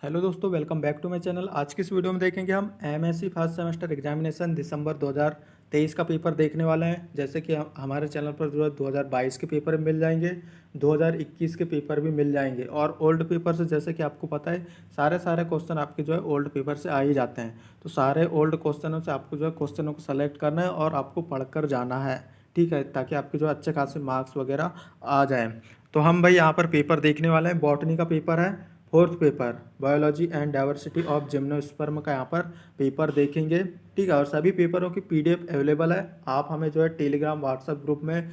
Hello दोस्तों, welcome back to my channel. आज की इस वीडियो में देखेंगे हम एमएससी फर्स्ट सेमेस्टर एग्जामिनेशन दिसंबर 2023 का पेपर देखने वाले हैं। जैसे कि हमारे चैनल पर जो है 2022 के पेपर मिल जाएंगे, 2021 के पेपर भी मिल जाएंगे और ओल्ड पेपर से जैसे कि आपको पता है सारे क्वेश्चन आपके जो है ओल्ड पेपर से आ ही जाते हैं। तो सारे ओल्ड क्वेश्चनों से आपको जो है क्वेश्चनों को सेलेक्ट करना है और आपको पढ़कर जाना है, ठीक है, ताकि आपके जो अच्छे खासे मार्क्स वगैरह आ जाएँ। तो हम भाई यहाँ पर पेपर देखने वाले हैं। बॉटनी का पेपर है, fourth paper biology and diversity of gymnosperm का यहाँ पर पेपर देखेंगे, ठीक है। और सभी पेपरों की पीडीएफ अवेलेबल है। आप हमें जो है टेलीग्राम व्हाट्सएप ग्रुप में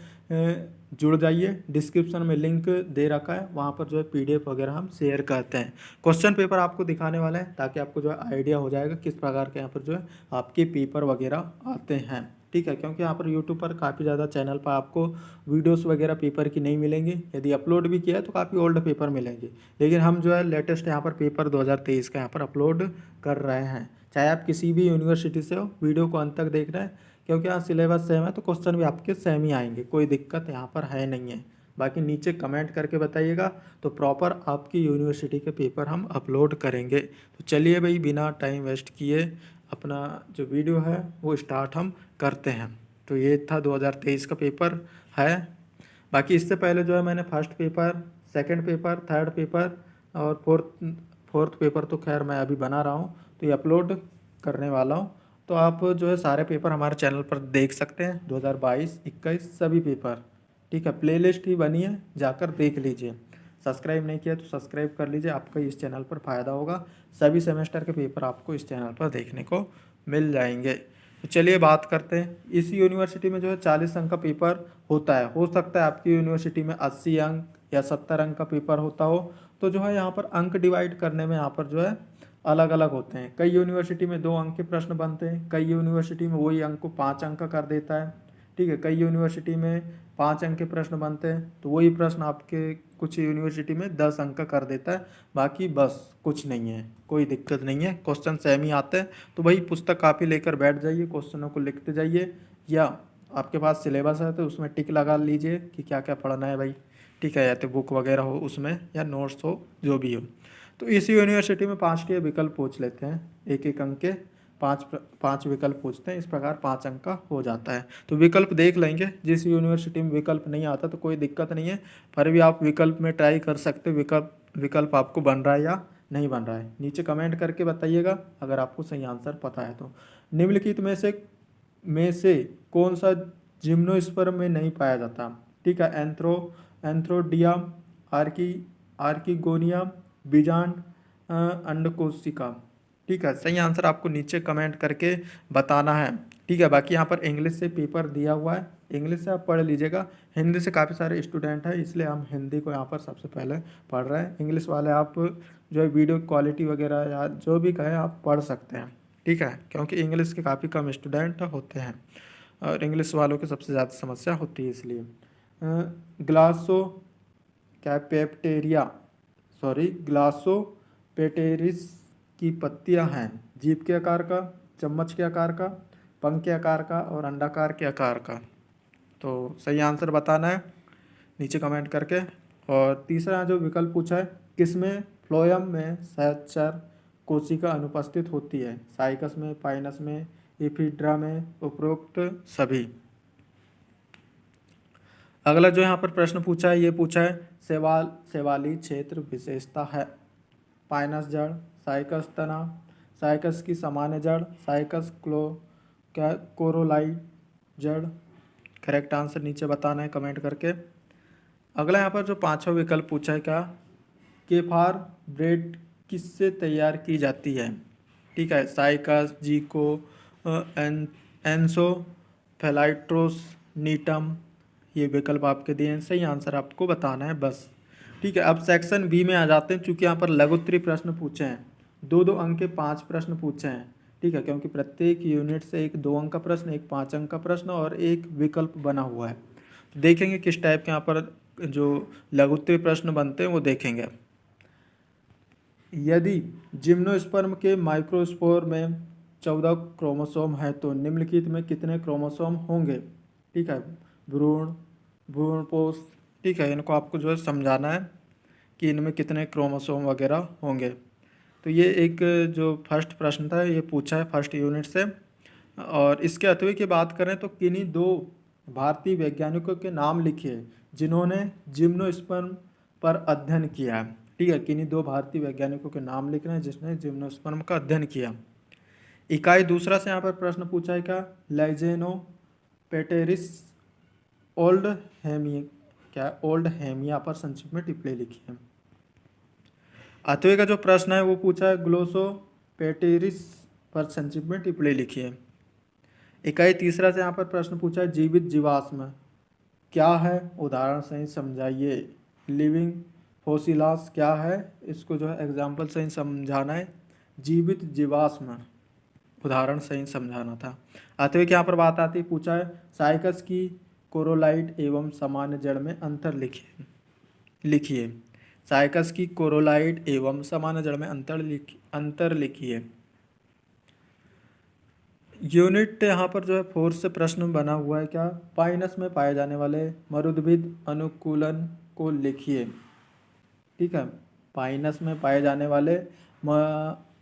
जुड़ जाइए। डिस्क्रिप्शन में लिंक दे रखा है, वहाँ पर जो है पीडीएफ वगैरह हम शेयर करते हैं। क्वेश्चन पेपर आपको दिखाने वाले हैं ताकि आपको जो है आइडिया हो जाएगा किस प्रकार के यहाँ पर जो है आपके पेपर वगैरह आते हैं, ठीक है। क्योंकि यहाँ पर यूट्यूब पर काफ़ी ज़्यादा चैनल पर आपको वीडियोस वगैरह पेपर की नहीं मिलेंगी। यदि अपलोड भी किया है तो काफ़ी ओल्ड पेपर मिलेंगे, लेकिन हम जो है लेटेस्ट यहाँ पर पेपर 2023 का यहाँ पर अपलोड कर रहे हैं। चाहे आप किसी भी यूनिवर्सिटी से हो, वीडियो को अंत तक देख रहे हैं, क्योंकि यहाँ सिलेबस सेम है तो क्वेश्चन भी आपके सेम ही आएंगे, कोई दिक्कत यहाँ पर है नहीं है। बाकी नीचे कमेंट करके बताइएगा तो प्रॉपर आपकी यूनिवर्सिटी के पेपर हम अपलोड करेंगे। तो चलिए भाई, बिना टाइम वेस्ट किए अपना जो वीडियो है वो स्टार्ट हम करते हैं। तो ये था 2023 का पेपर है। बाकी इससे पहले जो है मैंने first paper, second paper, third paper और फोर्थ पेपर तो खैर मैं अभी बना रहा हूँ, तो ये अपलोड करने वाला हूँ। तो आप जो है सारे पेपर हमारे चैनल पर देख सकते हैं, 2022, 21 सभी पेपर, ठीक है। प्लेलिस्ट ही बनी है, जाकर देख लीजिए। सब्सक्राइब नहीं किया तो सब्सक्राइब कर लीजिए, आपका इस चैनल पर फ़ायदा होगा। सभी सेमेस्टर के पेपर आपको इस चैनल पर देखने को मिल जाएंगे। तो चलिए बात करते हैं। इस यूनिवर्सिटी में जो है 40 अंक का पेपर होता है। हो सकता है आपकी यूनिवर्सिटी में 80 अंक या 70 अंक का पेपर होता हो। तो जो है यहाँ पर अंक डिवाइड करने में यहाँ पर जो है अलग अलग होते हैं। कई यूनिवर्सिटी में 2 अंक के प्रश्न बनते हैं, कई यूनिवर्सिटी में वही अंक को 5 अंक का कर देता है, ठीक है। कई यूनिवर्सिटी में 5 अंक के प्रश्न बनते हैं तो वही प्रश्न आपके कुछ यूनिवर्सिटी में 10 अंक का कर देता है। बाकी बस कुछ नहीं है, कोई दिक्कत नहीं है, क्वेश्चन सेम ही आते हैं। तो भाई पुस्तक कापी लेकर बैठ जाइए, क्वेश्चनों को लिखते जाइए, या आपके पास सिलेबस है तो उसमें टिक लगा लीजिए कि क्या क्या पढ़ना है भाई, ठीक है। या तो बुक वगैरह हो उसमें या नोट्स हो, जो भी हो। तो इस यूनिवर्सिटी में 5 के विकल्प पूछ लेते हैं, एक एक अंक के पाँच विकल्प पूछते हैं। इस प्रकार 5 अंक का हो जाता है। तो विकल्प देख लेंगे। जिस यूनिवर्सिटी में विकल्प नहीं आता तो कोई दिक्कत नहीं है, पर भी आप विकल्प में ट्राई कर सकते हो, विकल्प आपको बन रहा है या नहीं बन रहा है। नीचे कमेंट करके बताइएगा अगर आपको सही आंसर पता है तो। निम्नलिखित में से कौन सा जिम्नोस्पर्म में नहीं पाया जाता, ठीक है। एंथ्रोडियम, आर्की आर्कीगोनिया, बीजांड, अंडकोशिका, ठीक है। सही आंसर आपको नीचे कमेंट करके बताना है, ठीक है। बाकी यहाँ पर इंग्लिश से पेपर दिया हुआ है, इंग्लिश से आप पढ़ लीजिएगा। हिंदी से काफ़ी सारे स्टूडेंट हैं, इसलिए हम हिंदी को यहाँ पर सबसे पहले पढ़ रहे हैं। इंग्लिश वाले आप जो है वीडियो क्वालिटी वगैरह या जो भी कहें आप पढ़ सकते हैं, ठीक है। क्योंकि इंग्लिश के काफ़ी कम स्टूडेंट होते हैं और इंग्लिश वालों की सबसे ज़्यादा समस्या होती है, इसलिए। ग्लासो कैपेटेरिया ग्लासोपेटेरिस की पत्तियां हैं जीभ के आकार का, चम्मच के आकार का, पंख के आकार का और अंडाकार के आकार का। तो सही आंसर बताना है नीचे कमेंट करके। और तीसरा जो विकल्प पूछा है, किसमें फ्लोएम में सहचर कोशिका अनुपस्थित होती है, साइकस में, पाइनस में, एफिड्रा में, उपरोक्त सभी। अगला जो यहाँ पर प्रश्न पूछा है, ये पूछा है सेवाली क्षेत्र विशेषता है। पाइनस जड़, साइकस तना, साइकस की सामान्य जड़, साइकस कोरोलाई जड़। करेक्ट आंसर नीचे बताना है कमेंट करके। अगला यहाँ पर जो पांचवा विकल्प पूछा है, क्या केफार ब्रेड किससे तैयार की जाती है, ठीक है। साइकस, जीको, एंसो, फेलाइट्रोस, नीटम, ये विकल्प आपके दिए हैं। सही आंसर आपको बताना है बस, ठीक है। अब सेक्शन बी में आ जाते हैं। चूंकि यहाँ पर लघुत्तरी प्रश्न पूछे हैं, 2-2 अंक के 5 प्रश्न पूछे हैं, ठीक है। क्योंकि प्रत्येक यूनिट से एक 2 अंक का प्रश्न, एक 5 अंक का प्रश्न और एक विकल्प बना हुआ है। तो देखेंगे किस टाइप के यहाँ पर जो लघुत्तरी प्रश्न बनते हैं वो देखेंगे। यदि जिम्नोस्पर्म के माइक्रोस्पोर में 14 क्रोमोसोम है तो निम्नलिखित में कितने क्रोमोसोम होंगे, ठीक है। भ्रूण, भ्रूणपोष, ठीक है। इनको आपको जो है समझाना है कि इनमें कितने क्रोमोसोम वगैरह होंगे। तो ये एक जो फर्स्ट प्रश्न था ये पूछा है फर्स्ट यूनिट से। और इसके अथवे की बात करें तो किन्हीं दो भारतीय वैज्ञानिकों के नाम लिखिए जिन्होंने जिम्नोस्पर्म पर अध्ययन किया है। ठीक है, किन्हीं दो भारतीय वैज्ञानिकों के नाम लिख रहे हैं जिसने जिम्नोस्पर्म का अध्ययन किया। इकाई दूसरा से यहाँ पर प्रश्न पूछा है क्या, लाइजेनो पेटेरिस ओल्ड हेमी क्या ओल्ड हेमिया पर संक्षिप्त में टिप्पणी लिखी है। अथवे का जो प्रश्न है वो पूछा है ग्लोसो पेटेरिस पर संक्षिप्त में टिप्पणी लिखी है। इकाई तीसरा से यहाँ पर प्रश्न पूछा है जीवित जीवाश्म क्या है, उदाहरण सहित समझाइए। लिविंग फोसिलास क्या है, इसको जो है एग्जाम्पल सहित समझाना है। जीवित जीवाश्म उदाहरण सहित समझाना था। अतः यहाँ पर बात आती है, पूछा है साइकस की कोरोलाइट एवं सामान्य जड़ में अंतर लिखिए। साइकस की कोरोलाइट एवं सामान्य जड़ में अंतर लिखिए। यूनिट यहाँ पर जो है फोर्थ से प्रश्न बना हुआ है क्या, पाइनस में पाए जाने वाले मरुद्भिद अनुकूलन को लिखिए। ठीक है, पाइनस में पाए जाने वाले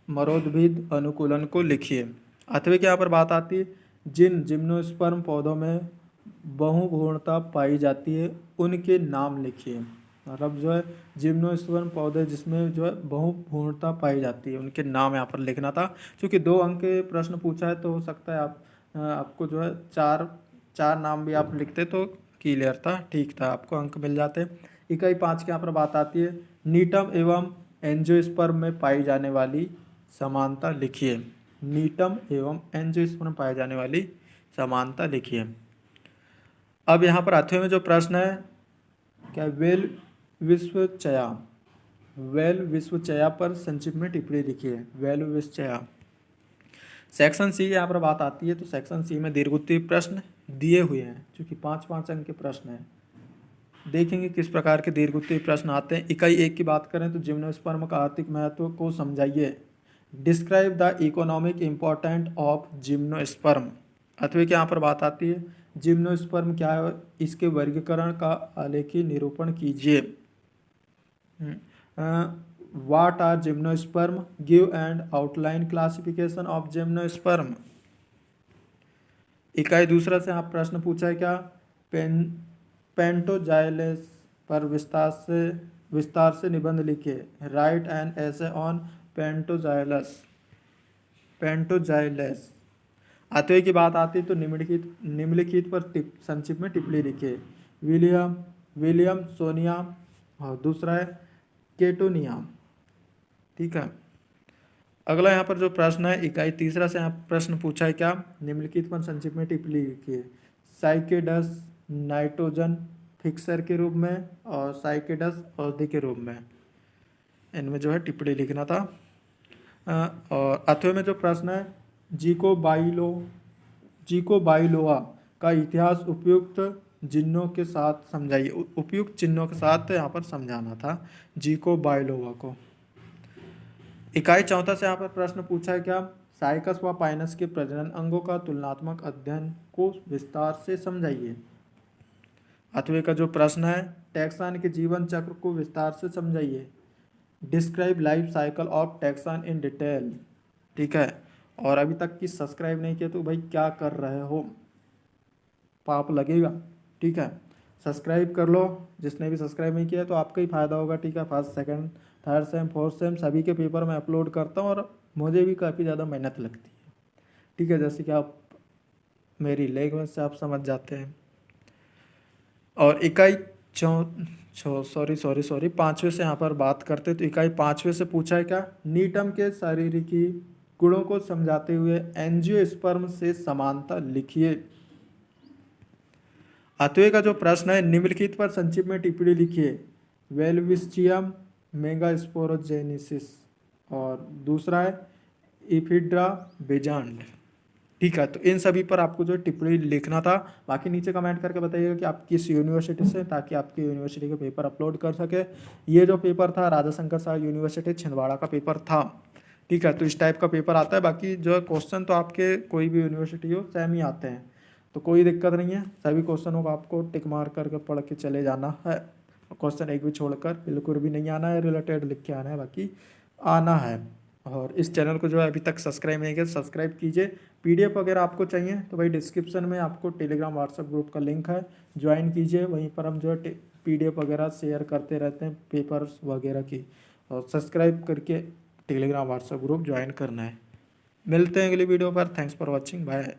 मरोद्भिद अनुकूलन को लिखिए। अथवा की यहाँ पर बात आती है जिन जिम्नोस्पर्म पौधों में बहुभ्रूणता पाई जाती है उनके नाम लिखिए। मतलब जो है जिम्नोस्पर्म पौधे जिसमें जो है बहुभ्रूणता पाई जाती है उनके नाम यहाँ पर लिखना था। क्योंकि 2 अंक के प्रश्न पूछा है तो हो सकता है आपको जो है चार नाम भी आप लिखते तो क्लियर था, ठीक था, आपको अंक मिल जाते। इकाई 5 के यहाँ पर बात आती है नीटम एवं एंजियोस्पर्म में पाई जाने वाली समानता लिखिए। नीटम एवं एंजियोस्पर्म में पाई जाने वाली समानता लिखिए। अब यहाँ पर अथवे में जो प्रश्न है क्या, वेल विश्वचया पर संक्षिप्त में टिप्पणी लिखिए। वेल विश्वचया। सेक्शन सी यहाँ पर बात आती है तो सेक्शन सी में दीर्घोत्तरीय प्रश्न दिए हुए हैं, क्योंकि 5-5 अंक के प्रश्न हैं। देखेंगे किस प्रकार के दीर्घोत्तरीय प्रश्न आते हैं। इकाई 1 की बात करें तो जिम्नोस्पर्म का आर्थिक महत्व को समझाइए। Describe the economic important of gymnosperm. अथवा की यहाँ पर बात आती है जिम्नोस्पर्म क्या है, इसके वर्गीकरण का आलेखी निरूपण कीजिए। What are gymnosperm, give and outline classification of gymnosperm. इकाई दूसरा से आप प्रश्न पूछा है क्या, पेंटोजाइलस पर विस्तार से निबंध लिखिए। Write an essay on Pentoxylales. अतः की बात आती है तो निम्नलिखित पर संक्षिप्त में टिप्पणी लिखिए। विलियम सोनिया और दूसरा है केटोनिया। ठीक है, अगला यहाँ पर जो प्रश्न है इकाई तीसरा से यहाँ प्रश्न पूछा है क्या, निम्नलिखित पर संक्षिप्त में टिप्पणी लिखिए। साइकेडस नाइट्रोजन फिक्सर के रूप में और साइकेडस औषधि के रूप में, इनमें जो है टिप्पणी लिखना था। और अथवा में जो प्रश्न है जीको बाइलोआ का इतिहास उपयुक्त चिन्हों के साथ समझाइए। उपयुक्त चिन्हों के साथ यहाँ पर समझाना था जीको बाइलोआ को। इकाई 4 से यहाँ पर प्रश्न पूछा है क्या, साइकस व पाइनस के प्रजनन अंगों का तुलनात्मक अध्ययन को विस्तार से समझाइए। अथवा का जो प्रश्न है टैक्सान के जीवन चक्र को विस्तार से समझाइए। Describe life cycle of taxon in detail. ठीक है, और अभी तक की सब्सक्राइब नहीं किया तो भाई क्या कर रहे हो, पाप लगेगा। ठीक है, सब्सक्राइब कर लो, जिसने भी सब्सक्राइब नहीं किया तो आपका ही फायदा होगा। ठीक है, first second third same fourth same सभी के पेपर मैं अपलोड करता हूँ और मुझे भी काफ़ी ज़्यादा मेहनत लगती है। ठीक है, जैसे कि आप मेरी लैंग्वेज से आप समझ जाते हैं। और इकाई 5वें से यहाँ पर बात करते तो इकाई 5वें से पूछा है क्या, नीटम के शारीरिकी गुणों को समझाते हुए एंजियोस्पर्म से समानता लिखिए। अथवे का जो प्रश्न है निम्नलिखित पर संक्षिप्त में टिप्पणी लिखिए। वेलविस्चियम मेगास्पोरोजेनेसिस और दूसरा है इफिड्रा बेजांड। ठीक है, तो इन सभी पर आपको जो टिप्पणी लिखना था। बाकी नीचे कमेंट करके बताइएगा कि आप किस यूनिवर्सिटी से, ताकि आपकी यूनिवर्सिटी के पेपर अपलोड कर सके। ये जो पेपर था राजा शंकर शाह यूनिवर्सिटी छिंदवाड़ा का पेपर था। ठीक है, तो इस टाइप का पेपर आता है। बाकी जो है क्वेश्चन तो आपके कोई भी यूनिवर्सिटी हो सेम ही आते हैं, तो कोई दिक्कत नहीं है। सभी क्वेश्चनों को आपको टिक मार करके पढ़ के चले जाना है। क्वेश्चन एक भी छोड़कर बिल्कुल भी नहीं आना है, रिलेटेड लिख के आना है, बाकी आना है। और इस चैनल को जो है अभी तक सब्सक्राइब नहीं किया सब्सक्राइब कीजिए। पीडीएफ अगर आपको चाहिए तो भाई डिस्क्रिप्शन में आपको टेलीग्राम व्हाट्सएप ग्रुप का लिंक है, ज्वाइन कीजिए। वहीं पर हम जो है पीडीएफ वगैरह शेयर करते रहते हैं पेपर्स वगैरह की। और सब्सक्राइब करके टेलीग्राम व्हाट्सएप ग्रुप ज्वाइन करना है। मिलते हैं अगली वीडियो पर। Thanks for watching, bye.